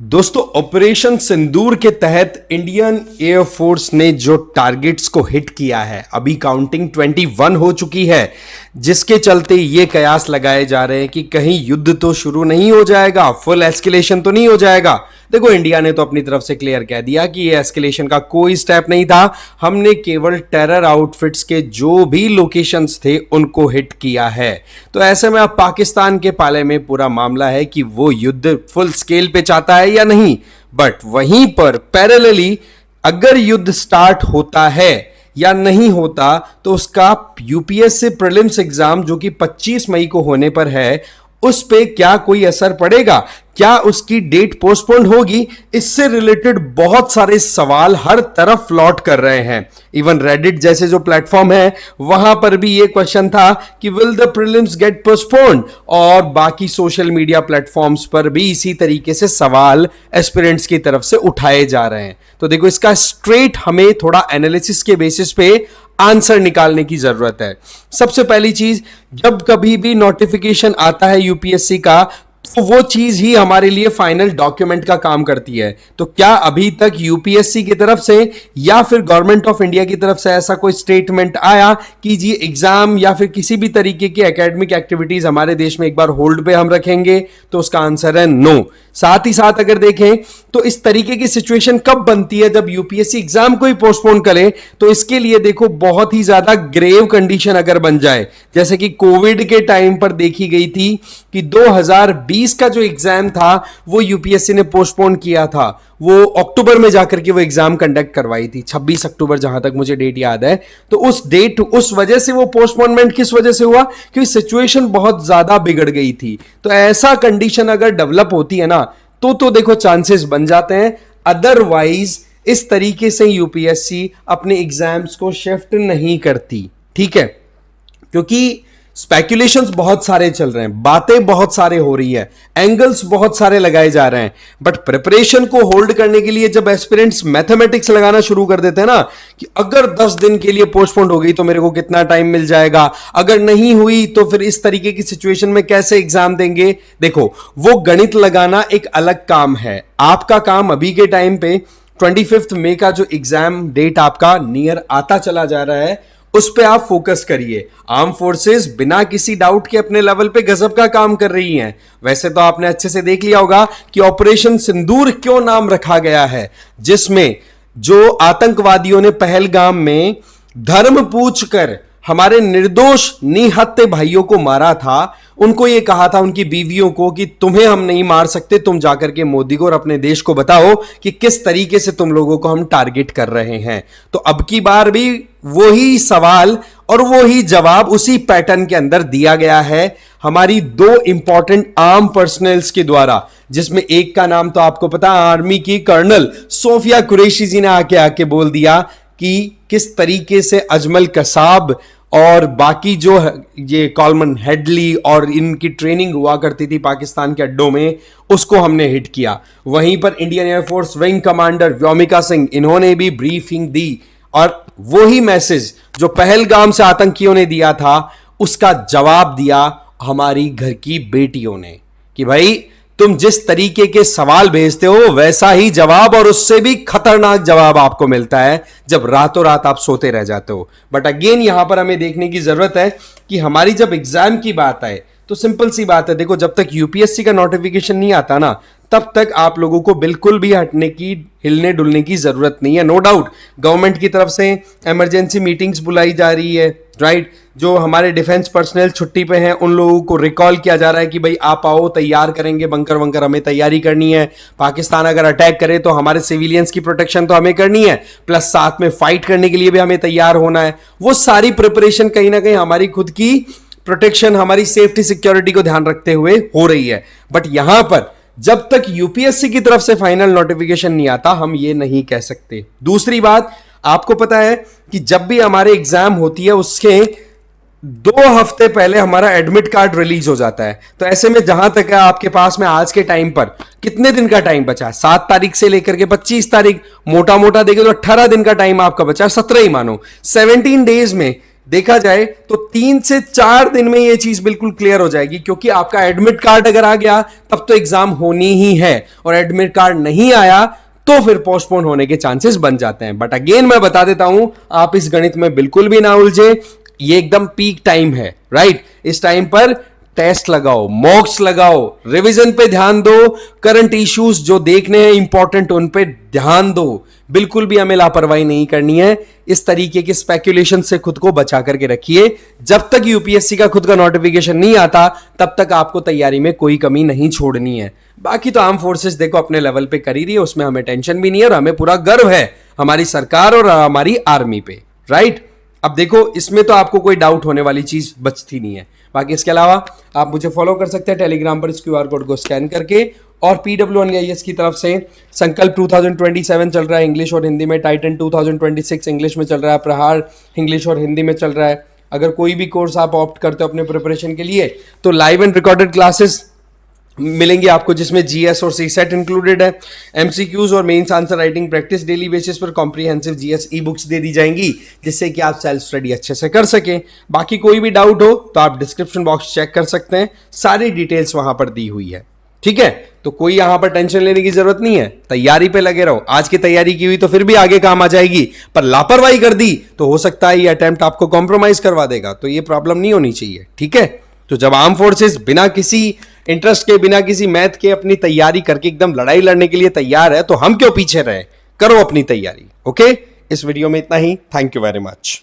दोस्तों, ऑपरेशन सिंदूर के तहत इंडियन एयरफोर्स ने जो टारगेट्स को हिट किया है, अभी काउंटिंग 21 हो चुकी है, जिसके चलते ये कयास लगाए जा रहे हैं कि कहीं युद्ध तो शुरू नहीं हो जाएगा, फुल एस्केलेशन तो नहीं हो जाएगा। देखो, इंडिया ने तो अपनी तरफ से क्लियर कह दिया कि ये एस्केलेशन का कोई स्टेप नहीं था, हमने केवल टेरर आउटफिट्स के जो भी लोकेशंस थे उनको हिट किया है। तो ऐसे में अब पाकिस्तान के पाले में पूरा मामला है कि वो युद्ध फुल स्केल पे चाहता है या नहीं। बट वहीं पर पैरेलली अगर युद्ध स्टार्ट होता है या नहीं होता तो उसका यूपीएससी प्रीलिम्स एग्जाम जो कि 25 मई को होने पर है, उस पे क्या कोई असर पड़ेगा, क्या उसकी डेट पोस्टपोन होगी, इससे रिलेटेड बहुत सारे सवाल हर तरफ फ्लॉट कर रहे हैं। इवन रेडिट जैसे जो प्लेटफॉर्म है वहां पर भी ये क्वेश्चन था कि will the prelims get postponed, और बाकी सोशल मीडिया प्लेटफॉर्म्स पर भी इसी तरीके से सवाल एस्पिरेंट्स की तरफ से उठाए जा रहे हैं। तो देखो, इसका स्ट्रेट हमें थोड़ा एनालिसिस के बेसिस पे आंसर निकालने की जरूरत है। सबसे पहली चीज, जब कभी भी नोटिफिकेशन आता है यूपीएससी का, तो वो चीज ही हमारे लिए फाइनल डॉक्यूमेंट का काम करती है। तो क्या अभी तक यूपीएससी की तरफ से या फिर गवर्नमेंट ऑफ इंडिया की तरफ से ऐसा कोई स्टेटमेंट आया कि जी एग्जाम या फिर किसी भी तरीके की एकेडमिक एक्टिविटीज हमारे देश में एक बार होल्ड पे हम रखेंगे? तो उसका आंसर है नो। साथ ही साथ अगर देखें तो इस तरीके की सिचुएशन कब बनती है, जब यूपीएससी एग्जाम को ही पोस्टपोन करे। तो इसके लिए देखो, बहुत ही ज्यादा ग्रेव कंडीशन अगर बन जाए, जैसे कि कोविड के टाइम पर देखी गई थी कि 2020 का जो एग्जाम था वो यूपीएससी ने पोस्टपोन किया था, वो अक्टूबर में जाकर के वो एग्जाम कंडक्ट करवाई थी, 26 अक्टूबर जहां तक मुझे डेट याद है। तो उस डेट, उस वजह से वो पोस्टपोनमेंट किस वजह से हुआ? क्योंकि सिचुएशन बहुत ज्यादा बिगड़ गई थी। तो ऐसा कंडीशन अगर डेवलप होती है ना, तो देखो चांसेस बन जाते हैं। अदरवाइज इस तरीके से यूपीएससी अपने एग्जाम्स को शिफ्ट नहीं करती, ठीक है? क्योंकि स्पेक्यूलेशंस बहुत सारे चल रहे हैं, बातें बहुत सारे हो रही है, एंगल्स बहुत सारे लगाए जा रहे हैं, बट प्रिपरेशन को होल्ड करने के लिए जब एस्पिरेंट्स मैथमेटिक्स लगाना शुरू कर देते हैं ना कि अगर 10 दिन के लिए पोस्टपोन हो गई तो मेरे को कितना टाइम मिल जाएगा, अगर नहीं हुई तो फिर इस तरीके की सिचुएशन में कैसे एग्जाम देंगे। देखो, वो गणित लगाना एक अलग काम है। आपका काम अभी के टाइम पे 25 मई का जो एग्जाम डेट आपका नियर आता चला जा रहा है, उस पे आप फोकस करिए। आर्म फोर्सेस बिना किसी डाउट के अपने लेवल पे गजब का काम कर रही हैं। वैसे तो आपने अच्छे से देख लिया होगा कि ऑपरेशन सिंदूर क्यों नाम रखा गया है, जिसमें जो आतंकवादियों ने पहलगाम में धर्म पूछकर हमारे निर्दोष निहत्थे भाइयों को मारा था, उनको यह कहा था उनकी बीवियों को कि तुम्हें हम नहीं मार सकते, तुम जाकर के मोदी को और अपने देश को बताओ कि किस तरीके से तुम लोगों को हम टारगेट कर रहे हैं। तो अब की बार भी वही सवाल और वही जवाब उसी पैटर्न के अंदर दिया गया है हमारी 2 इंपॉर्टेंट आर्म पर्सनल्स के द्वारा, जिसमें एक का नाम तो आपको पता, आर्मी की कर्नल सोफिया कुरैशी जी ने आके बोल दिया कि किस तरीके से अजमल कसाब और बाकी जो ये कॉलमन हेडली और इनकी ट्रेनिंग हुआ करती थी पाकिस्तान के अड्डों में, उसको हमने हिट किया। वहीं पर Indian air force wing commander Vyomika Singh, इन्होंने भी ब्रीफिंग दी और वही मैसेज जो पहलगाम से आतंकियों ने दिया था उसका जवाब दिया हमारी घर की बेटियों ने कि भाई तुम जिस तरीके के सवाल भेजते हो वैसा ही जवाब और उससे भी खतरनाक जवाब आपको मिलता है जब रातों रात आप सोते रह जाते हो। बट अगेन यहां पर हमें देखने की जरूरत है कि हमारी जब एग्जाम की बात आए तो सिंपल सी बात है, देखो जब तक यूपीएससी का नोटिफिकेशन नहीं आता ना, तब तक आप लोगों को बिल्कुल भी हटने की, हिलने डुलने की जरूरत नहीं है। नो डाउट गवर्नमेंट की तरफ से इमरजेंसी मीटिंग्स बुलाई जा रही है, राइट? जो हमारे डिफेंस पर्सनल छुट्टी पे हैं उन लोगों को रिकॉल किया जा रहा है कि भाई आप आओ, तैयार करेंगे बंकर वंकर, हमें तैयारी करनी है। पाकिस्तान अगर अटैक करे तो हमारे सिविलियंस की प्रोटेक्शन तो हमें करनी है, प्लस साथ में फाइट करने के लिए भी हमें तैयार होना है। वो सारी प्रिपरेशन कहीं ना कहीं हमारी खुद की प्रोटेक्शन, हमारी सेफ्टी सिक्योरिटी को ध्यान रखते हुए हो रही है। बट यहां पर जब तक यूपीएससी की तरफ से फाइनल नोटिफिकेशन नहीं आता, हम ये नहीं कह सकते। दूसरी बात, आपको पता है कि जब भी हमारे एग्जाम होती है उसके 2 हफ्ते पहले हमारा एडमिट कार्ड रिलीज हो जाता है। तो ऐसे में जहां तक है आपके पास में आज के टाइम पर कितने दिन का टाइम बचा है? 7 तारीख से लेकर के 25 तारीख, मोटा मोटा देखें तो 18 दिन का टाइम आपका बचा है, 17 ही मानो। 17 डेज में देखा जाए तो 3 से 4 दिन में ये चीज बिल्कुल क्लियर हो जाएगी, क्योंकि आपका एडमिट कार्ड अगर आ गया तब तो एग्जाम होनी ही है, और एडमिट कार्ड नहीं आया तो फिर पोस्टपोन होने के चांसेस बन जाते हैं। बट अगेन मैं बता देता हूं, आप इस गणित में बिल्कुल भी ना उलझे, ये एकदम पीक टाइम है, राइट। इस टाइम पर टेस्ट लगाओ, मॉक्स लगाओ, रिवीजन पे ध्यान दो, करंट इश्यूज जो देखने हैं इंपॉर्टेंट उन पे ध्यान दो, बिल्कुल भी हमें लापरवाही नहीं करनी है। इस तरीके के स्पेक्यूलेशन से खुद को बचा करके रखिए। जब तक यूपीएससी का खुद का नोटिफिकेशन नहीं आता तब तक आपको तैयारी में कोई कमी नहीं छोड़नी है। बाकी तो आर्म फोर्सेस देखो अपने लेवल पे कर ही रही है, उसमें हमें टेंशन भी नहीं है और हमें पूरा गर्व है हमारी सरकार और हमारी आर्मी पे, राइट। अब देखो इसमें तो आपको कोई डाउट होने वाली चीज बचती नहीं है। बाकी इसके अलावा आप मुझे फॉलो कर सकते हैं टेलीग्राम पर, इस क्यूआर कोड को स्कैन करके। और PWNIS की तरफ से संकल्प 2027 चल रहा है इंग्लिश और हिंदी में, टाइटन 2026 इंग्लिश में चल रहा है, प्रहार इंग्लिश और हिंदी में चल रहा है। अगर कोई भी कोर्स आप ऑप्ट करते हो अपने प्रिपरेशन के लिए तो लाइव एंड रिकॉर्डेड क्लासेस मिलेंगे आपको, जिसमें जीएस और सीसेट इंक्लूडेड है। एमसीक्यूज और mains answer writing practice daily basis पर कॉम्प्रिहेंसिव जीएस ई बुक्स दे दी जाएंगी, जिससे कि आप सेल्फ स्टडी अच्छे से कर सकें। बाकी कोई भी डाउट हो तो आप डिस्क्रिप्शन बॉक्स चेक कर सकते हैं, सारी डिटेल्स वहां पर दी हुई है, ठीक है। तो कोई यहां पर टेंशन लेने की जरूरत नहीं है, तैयारी पे लगे रहो। आज की तैयारी की हुई तो फिर भी आगे काम आ जाएगी, पर लापरवाही कर दी तो हो सकता है ये अटेम्प्ट आपको कॉम्प्रोमाइज करवा देगा, तो ये प्रॉब्लम नहीं होनी चाहिए, ठीक है। तो जब आर्म फोर्सेस बिना किसी इंटरेस्ट के, बिना किसी मैथ के अपनी तैयारी करके एकदम लड़ाई लड़ने के लिए तैयार है, तो हम क्यों पीछे रहे, करो अपनी तैयारी, ओके। इस वीडियो में इतना ही, थैंक यू वेरी मच।